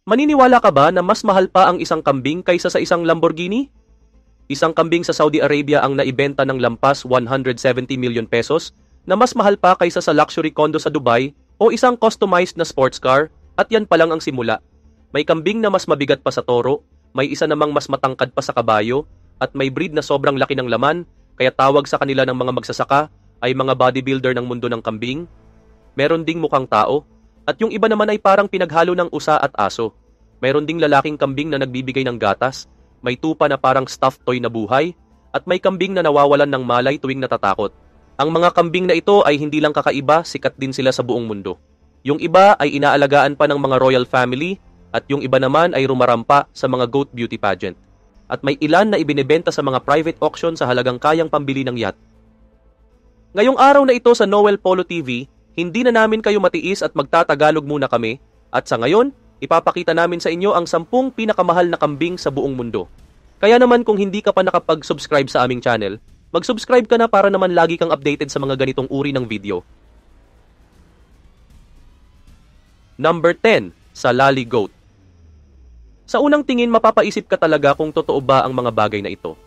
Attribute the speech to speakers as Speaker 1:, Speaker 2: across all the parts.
Speaker 1: Maniniwala ka ba na mas mahal pa ang isang kambing kaysa sa isang Lamborghini? Isang kambing sa Saudi Arabia ang naibenta ng lampas 170 million pesos na mas mahal pa kaysa sa luxury condo sa Dubai o isang customized na sports car, at yan pa lang ang simula. May kambing na mas mabigat pa sa toro, may isa namang mas matangkad pa sa kabayo, at may breed na sobrang laki ng laman, kaya tawag sa kanila ng mga magsasaka ay mga bodybuilder ng mundo ng kambing. Meron ding mukhang tao, at yung iba naman ay parang pinaghalo ng usa at aso. Meron ding lalaking kambing na nagbibigay ng gatas, may tupa na parang stuffed toy na buhay, at may kambing na nawawalan ng malay tuwing natatakot. Ang mga kambing na ito ay hindi lang kakaiba, sikat din sila sa buong mundo. Yung iba ay inaalagaan pa ng mga royal family, at yung iba naman ay rumarampa sa mga goat beauty pageant. At may ilan na ibinebenta sa mga private auction sa halagang kayang pambili ng yacht. Ngayong araw na ito sa Noel Polo TV, hindi na namin kayo matiis at magtatagalog muna kami, at sa ngayon, ipapakita namin sa inyo ang 10 pinakamahal na kambing sa buong mundo. Kaya naman kung hindi ka pa nakapag-subscribe sa aming channel, mag-subscribe ka na para naman lagi kang updated sa mga ganitong uri ng video. Number 10, Salali Goat. Sa unang tingin mapapaisip ka talaga kung totoo ba ang mga bagay na ito.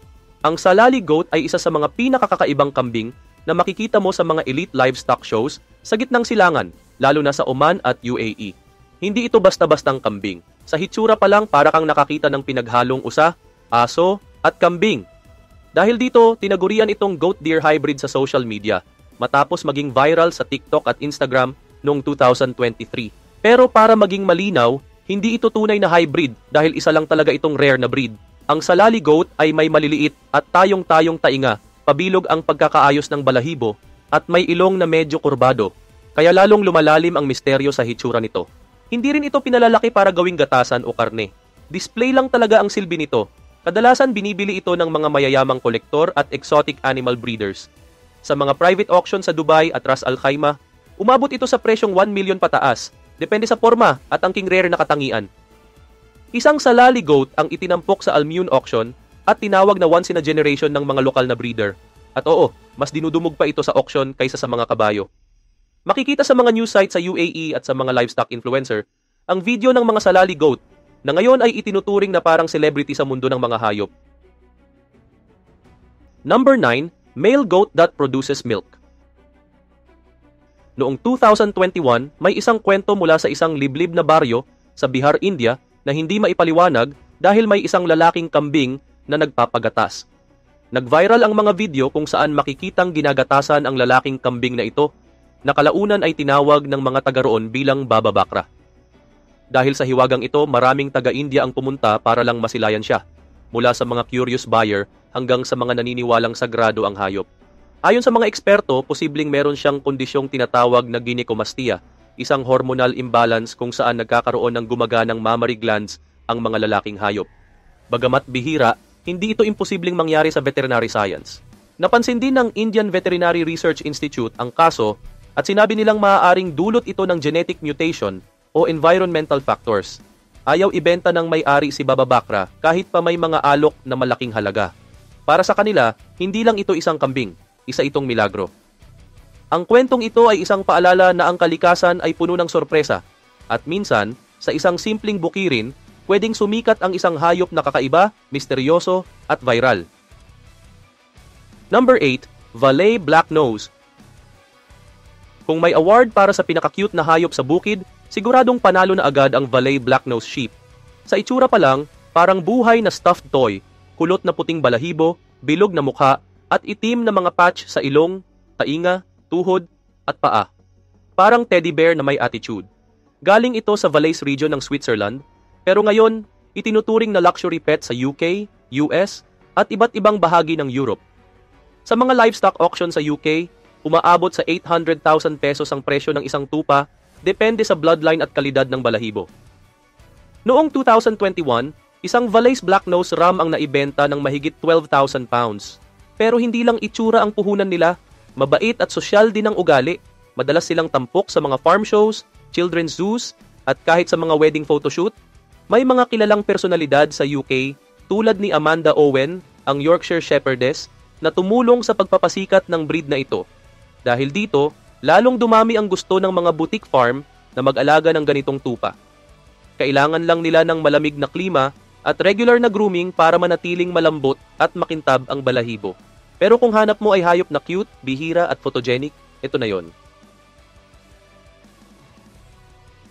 Speaker 1: Ang Salali Goat ay isa sa mga pinakakakaibang kambing na makikita mo sa mga elite livestock shows sa gitnang silangan, lalo na sa Oman at UAE. Hindi ito basta-bastang kambing. Sa hitsura pa lang para kang nakakita ng pinaghalong usa, aso, at kambing. Dahil dito, tinagurian itong goat deer hybrid sa social media, matapos maging viral sa TikTok at Instagram noong 2023. Pero para maging malinaw, hindi ito tunay na hybrid dahil isa lang talaga itong rare na breed. Ang Salali Goat ay may maliliit at tayong-tayong tainga, pabilog ang pagkakaayos ng balahibo, at may ilong na medyo kurbado, kaya lalong lumalalim ang misteryo sa hitsura nito. Hindi rin ito pinalalaki para gawing gatasan o karne. Display lang talaga ang silbi nito. Kadalasan binibili ito ng mga mayayamang kolektor at exotic animal breeders. Sa mga private auction sa Dubai at Ras Al Khaimah, umabot ito sa presyong 1 million pataas, depende sa forma at ang king rare na katangian. Isang Salali Goat ang itinampok sa Almune auction at tinawag na once in a generation ng mga lokal na breeder. At oo, mas dinudumog pa ito sa auction kaysa sa mga kabayo. Makikita sa mga news sites sa UAE at sa mga livestock influencer ang video ng mga Salali Goat na ngayon ay itinuturing na parang celebrity sa mundo ng mga hayop. Number 9, Male Goat that produces milk. Noong 2021, may isang kwento mula sa isang liblib na baryo sa Bihar, India na hindi maipaliwanag dahil may isang lalaking kambing na nagpapagatas. Nag-viral ang mga video kung saan makikitang ginagatasan ang lalaking kambing na ito, na kalaunan ay tinawag ng mga taga roon bilang Baba Bakra. Dahil sa hiwagang ito, maraming taga-India ang pumunta para lang masilayan siya, mula sa mga curious buyer hanggang sa mga naniniwalang sagrado ang hayop. Ayon sa mga eksperto, posibleng meron siyang kondisyong tinatawag na gynecomastia, isang hormonal imbalance kung saan nagkakaroon ng gumaganang mammary glands ang mga lalaking hayop. Bagamat bihira, hindi ito imposibleng mangyari sa veterinary science. Napansin din ng Indian Veterinary Research Institute ang kaso at sinabi nilang maaaring dulot ito ng genetic mutation o environmental factors. Ayaw ibenta ng may-ari si Baba Bakra kahit pa may mga alok na malaking halaga. Para sa kanila, hindi lang ito isang kambing, isa itong milagro. Ang kwentong ito ay isang paalala na ang kalikasan ay puno ng sorpresa at minsan, sa isang simpleng bukirin, pwedeng sumikat ang isang hayop na kakaiba, misteryoso at viral. Number 8, Valais Black Nose. Kung may award para sa pinaka-cute na hayop sa bukid, siguradong panalo na agad ang Valais Black Nose Sheep. Sa itsura pa lang, parang buhay na stuffed toy, kulot na puting balahibo, bilog na mukha, at itim na mga patch sa ilong, tainga, tuhod, at paa. Parang teddy bear na may attitude. Galing ito sa Valais region ng Switzerland, pero ngayon, itinuturing na luxury pet sa UK, US, at iba't ibang bahagi ng Europe. Sa mga livestock auction sa UK, umaabot sa 800,000 pesos ang presyo ng isang tupa, depende sa bloodline at kalidad ng balahibo. Noong 2021, isang Valais Black Nose Ram ang naibenta ng mahigit 12,000 pounds. Pero hindi lang itsura ang puhunan nila, mabait at sosyal din ang ugali. Madalas silang tampok sa mga farm shows, children's zoos, at kahit sa mga wedding photoshoot. May mga kilalang personalidad sa UK tulad ni Amanda Owen, ang Yorkshire Shepherdess, na tumulong sa pagpapasikat ng breed na ito. Dahil dito, lalong dumami ang gusto ng mga boutique farm na mag-alaga ng ganitong tupa. Kailangan lang nila ng malamig na klima at regular na grooming para manatiling malambot at makintab ang balahibo. Pero kung hanap mo ay hayop na cute, bihira at photogenic, ito na yon.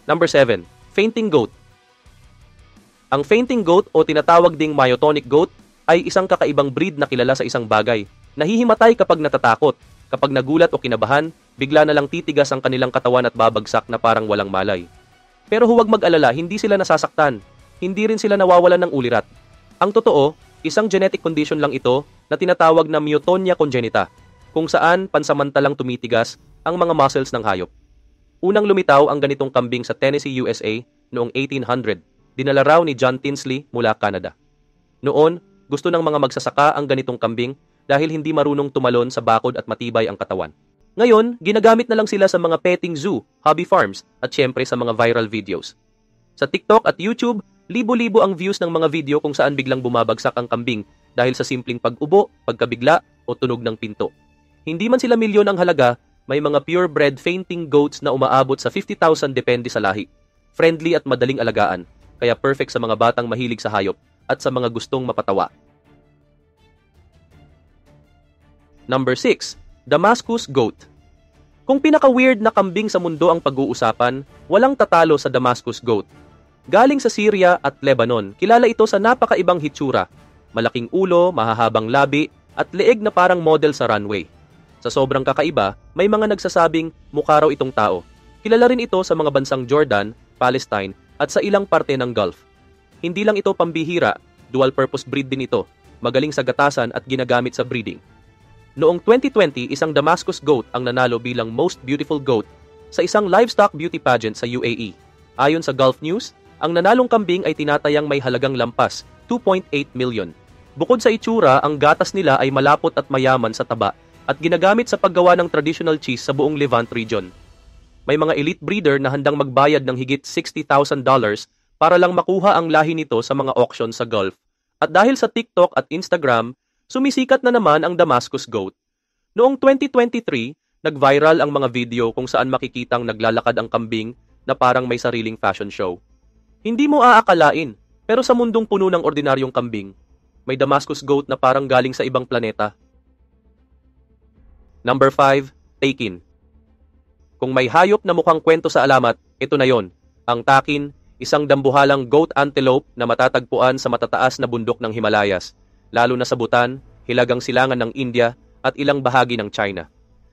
Speaker 1: Number 7. Fainting goat. Ang fainting goat o tinatawag ding myotonic goat ay isang kakaibang breed na kilala sa isang bagay. Nahihimatay kapag natatakot. Kapag nagulat o kinabahan, bigla na lang titigas ang kanilang katawan at babagsak na parang walang malay. Pero huwag mag-alala, hindi sila nasasaktan. Hindi rin sila nawawalan ng ulirat. Ang totoo, isang genetic condition lang ito na tinatawag na myotonia congenita, kung saan pansamantalang tumitigas ang mga muscles ng hayop. Unang lumitaw ang ganitong kambing sa Tennessee, USA noong 1800. Dinala raw ni John Tinsley mula Canada. Noon, gusto ng mga magsasaka ang ganitong kambing dahil hindi marunong tumalon sa bakod at matibay ang katawan. Ngayon, ginagamit na lang sila sa mga petting zoo, hobby farms, at syempre sa mga viral videos. Sa TikTok at YouTube, libo-libo ang views ng mga video kung saan biglang bumabagsak ang kambing dahil sa simpleng pag-ubo, pagkabigla, o tunog ng pinto. Hindi man sila milyon ang halaga, may mga purebred fainting goats na umaabot sa 50,000 depende sa lahi. Friendly at madaling alagaan, kaya perfect sa mga batang mahilig sa hayop at sa mga gustong mapatawa. Number 6. Damascus Goat. Kung pinaka-weird na kambing sa mundo ang pag-uusapan, walang tatalo sa Damascus Goat. Galing sa Syria at Lebanon, kilala ito sa napakaibang hitsura, malaking ulo, mahahabang labi, at leeg na parang model sa runway. Sa sobrang kakaiba, may mga nagsasabing mukha raw itong tao. Kilala rin ito sa mga bansang Jordan, Palestine, at sa ilang parte ng Gulf. Hindi lang ito pambihira, dual-purpose breed din ito, magaling sa gatasan at ginagamit sa breeding. Noong 2020, isang Damascus goat ang nanalo bilang Most Beautiful Goat sa isang livestock beauty pageant sa UAE. Ayon sa Gulf News, ang nanalong kambing ay tinatayang may halagang lampas, 2.8 million. Bukod sa itsura, ang gatas nila ay malapot at mayaman sa taba at ginagamit sa paggawa ng traditional cheese sa buong Levant region. May mga elite breeder na handang magbayad ng higit $60,000 para lang makuha ang lahi nito sa mga auction sa Gulf. At dahil sa TikTok at Instagram, sumisikat na naman ang Damascus Goat. Noong 2023, nag-viral ang mga video kung saan makikitang naglalakad ang kambing na parang may sariling fashion show. Hindi mo aakalain, pero sa mundong puno ng ordinaryong kambing, may Damascus Goat na parang galing sa ibang planeta. Number 5. Takin. Kung may hayop na mukhang kwento sa alamat, ito na yon. Ang takin, isang dambuhalang goat antelope na matatagpuan sa matataas na bundok ng Himalayas, lalo na sa Bhutan, hilagang silangan ng India, at ilang bahagi ng China.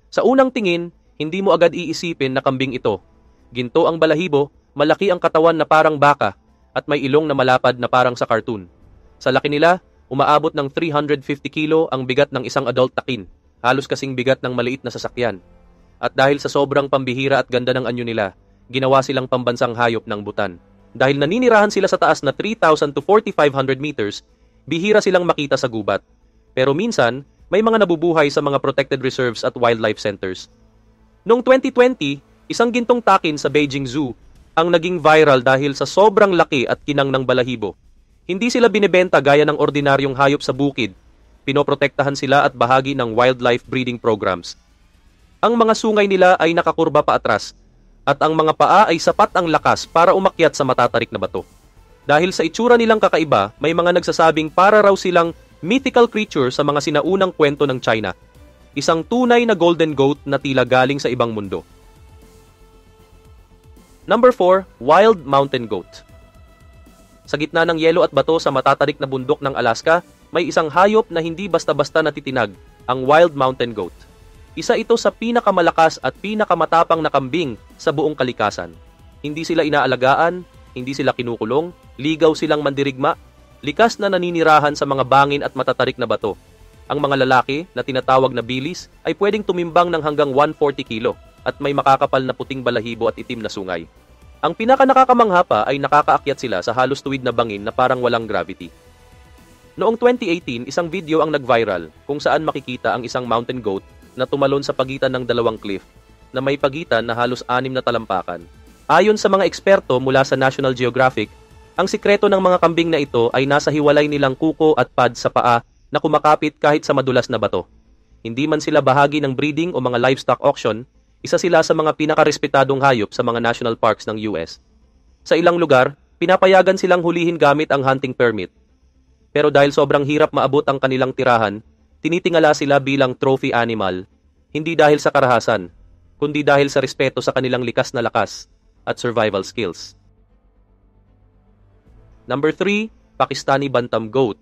Speaker 1: Sa unang tingin, hindi mo agad iisipin na kambing ito. Ginto ang balahibo, malaki ang katawan na parang baka, at may ilong na malapad na parang sa cartoon. Sa laki nila, umaabot ng 350 kilo ang bigat ng isang adult takin, halos kasing bigat ng maliit na sasakyan. At dahil sa sobrang pambihira at ganda ng anyo nila, ginawa silang pambansang hayop ng Bhutan. Dahil naninirahan sila sa taas na 3,000 to 4,500 meters, bihira silang makita sa gubat. Pero minsan, may mga nabubuhay sa mga protected reserves at wildlife centers. Noong 2020, isang gintong takin sa Beijing Zoo ang naging viral dahil sa sobrang laki at kinang ng balahibo. Hindi sila binebenta gaya ng ordinaryong hayop sa bukid. Pinoprotektahan sila at bahagi ng wildlife breeding programs. Ang mga sungay nila ay nakakurba pa atras at ang mga paa ay sapat ang lakas para umakyat sa matatarik na bato. Dahil sa itsura nilang kakaiba, may mga nagsasabing para raw silang mythical creature sa mga sinaunang kwento ng China. Isang tunay na golden goat na tila galing sa ibang mundo. Number 4. Wild Mountain Goat. Sa gitna ng yelo at bato sa matatarik na bundok ng Alaska, may isang hayop na hindi basta-basta natitinag, ang Wild Mountain Goat. Isa ito sa pinakamalakas at pinakamatapang na kambing sa buong kalikasan. Hindi sila inaalagaan, hindi sila kinukulong, ligaw silang mandirigma, likas na naninirahan sa mga bangin at matatarik na bato. Ang mga lalaki na tinatawag na bilis ay pwedeng tumimbang ng hanggang 140 kilo at may makakapal na puting balahibo at itim na sungay. Ang pinaka-nakakamangha pa ay nakakaakyat sila sa halos tuwid na bangin na parang walang gravity. Noong 2018, isang video ang nag-viral kung saan makikita ang isang mountain goat na tumalon sa pagitan ng dalawang cliff na may pagitan na halos 6 na talampakan. Ayon sa mga eksperto mula sa National Geographic, ang sikreto ng mga kambing na ito ay nasa hiwalay nilang kuko at pad sa paa na kumakapit kahit sa madulas na bato. Hindi man sila bahagi ng breeding o mga livestock auction, isa sila sa mga pinakarespetadong hayop sa mga national parks ng US. Sa ilang lugar, pinapayagan silang hulihin gamit ang hunting permit. Pero dahil sobrang hirap maabot ang kanilang tirahan, tinitingala sila bilang trophy animal, hindi dahil sa karahasan, kundi dahil sa respeto sa kanilang likas na lakas at survival skills. Number 3, Pakistani Bantam Goat.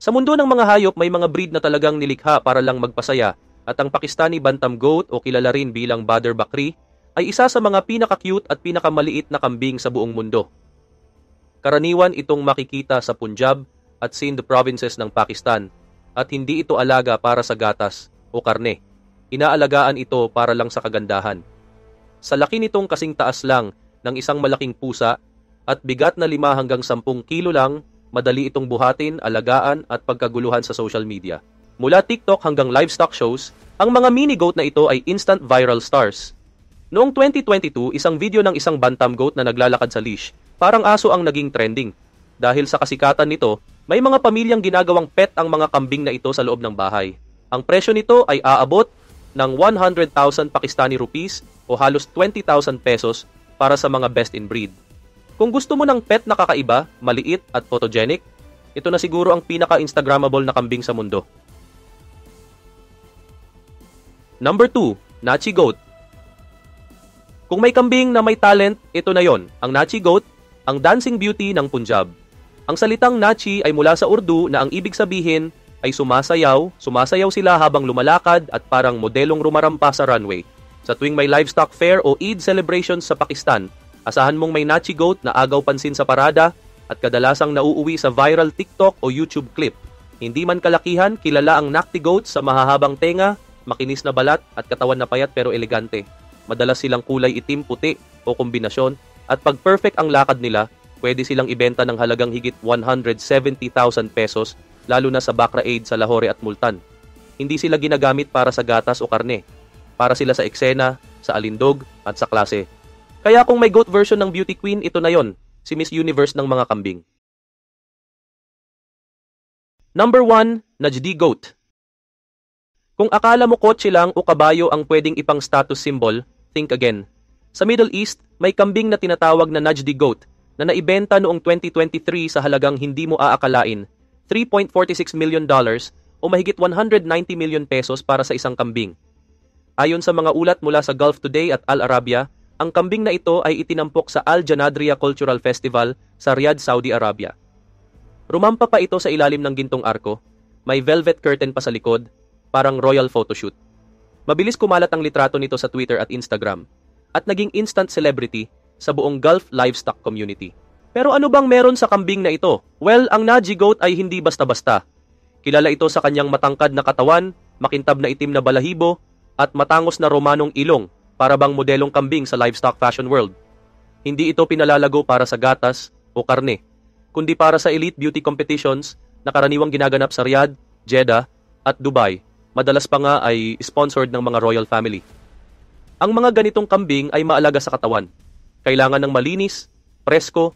Speaker 1: Sa mundo ng mga hayop, may mga breed na talagang nilikha para lang magpasaya, at ang Pakistani Bantam Goat o kilala rin bilang Badr Bakri ay isa sa mga pinaka-cute at pinakamaliit na kambing sa buong mundo. Karaniwan itong makikita sa Punjab at Sindh provinces ng Pakistan at hindi ito alaga para sa gatas o karne. Inaalagaan ito para lang sa kagandahan. Sa laki nitong kasing taas lang ng isang malaking pusa at bigat na 5 hanggang 10 kilo lang, madali itong buhatin, alagaan at pagkaguluhan sa social media. Mula TikTok hanggang livestock shows, ang mga mini goat na ito ay instant viral stars. Noong 2022, isang video ng isang bantam goat na naglalakad sa leash, parang aso ang naging trending. Dahil sa kasikatan nito, may mga pamilyang ginagawang pet ang mga kambing na ito sa loob ng bahay. Ang presyo nito ay aabot ng 100,000 Pakistani rupees o halos 20,000 pesos para sa mga best in breed. Kung gusto mo ng pet na kakaiba, maliit at photogenic, ito na siguro ang pinaka-instagrammable na kambing sa mundo. Number 2, Nachi Goat. Kung may kambing na may talent, ito na yon, ang Nachi Goat, ang dancing beauty ng Punjab. Ang salitang Nachi ay mula sa Urdu na ang ibig sabihin ay sumasayaw sila habang lumalakad at parang modelong rumarampa sa runway. Sa tuwing may livestock fair o Eid celebrations sa Pakistan, asahan mong may Nachi Goat na agaw pansin sa parada at kadalasang nauuwi sa viral TikTok o YouTube clip. Hindi man kalakihan, kilala ang Nachi Goat sa mahahabang tenga, makinis na balat at katawan na payat pero elegante. Madalas silang kulay itim, puti o kombinasyon at pag perfect ang lakad nila, pwede silang ibenta ng halagang higit 170,000 pesos lalo na sa Bakra Eid sa Lahore at Multan. Hindi sila ginagamit para sa gatas o karne. Para sila sa eksena, sa alindog at sa klase. Kaya kung may goat version ng beauty queen, ito na yon, si Miss Universe ng mga kambing. Number 1, Najdi Goat. Kung akala mo kotse lang o kabayo ang pwedeng ipang status symbol, think again. Sa Middle East, may kambing na tinatawag na Najdi Goat na naibenta noong 2023 sa halagang hindi mo aakalain, $3.46 million o mahigit 190 million pesos para sa isang kambing. Ayon sa mga ulat mula sa Gulf Today at Al Arabiya, ang kambing na ito ay itinampok sa Al Janadriya Cultural Festival sa Riyadh, Saudi Arabia. Rumampa pa ito sa ilalim ng gintong arko, may velvet curtain pa sa likod, parang royal photoshoot. Mabilis kumalat ang litrato nito sa Twitter at Instagram, at naging instant celebrity sa buong Gulf livestock community. Pero ano bang meron sa kambing na ito? Well, ang Nachi Goat ay hindi basta-basta. Kilala ito sa kanyang matangkad na katawan, makintab na itim na balahibo, at matangos na romanong ilong para bang modelong kambing sa livestock fashion world. Hindi ito pinalalago para sa gatas o karne, kundi para sa elite beauty competitions na karaniwang ginaganap sa Riyadh, Jeddah at Dubai. Madalas pa nga ay sponsored ng mga royal family. Ang mga ganitong kambing ay maalaga sa katawan. Kailangan ng malinis, presko,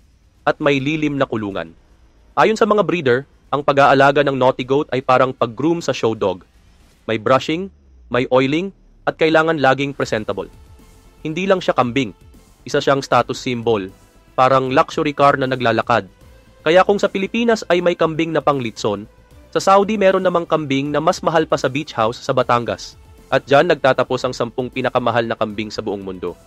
Speaker 1: at may lilim na kulungan. Ayon sa mga breeder, ang pag-aalaga ng naughty goat ay parang pag-groom sa show dog. May brushing, may oiling, at kailangan laging presentable. Hindi lang siya kambing, isa siyang status symbol, parang luxury car na naglalakad. Kaya kung sa Pilipinas ay may kambing na panglitson, sa Saudi meron namang kambing na mas mahal pa sa beach house sa Batangas. At dyan nagtatapos ang 10 pinakamahal na kambing sa buong mundo.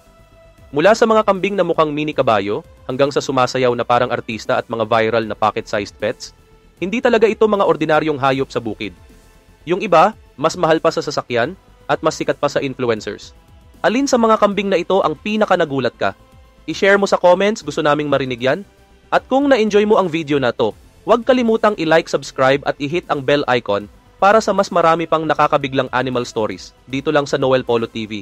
Speaker 1: Mula sa mga kambing na mukhang mini kabayo hanggang sa sumasayaw na parang artista at mga viral na pocket-sized pets, hindi talaga ito mga ordinaryong hayop sa bukid. Yung iba, mas mahal pa sa sasakyan at mas sikat pa sa influencers. Alin sa mga kambing na ito ang pinaka-nagulat ka? I-share mo sa comments, gusto naming marinig yan. At kung na-enjoy mo ang video na to, huwag kalimutang i-like, subscribe at i-hit ang bell icon para sa mas marami pang nakakabiglang animal stories dito lang sa Noel Polo TV.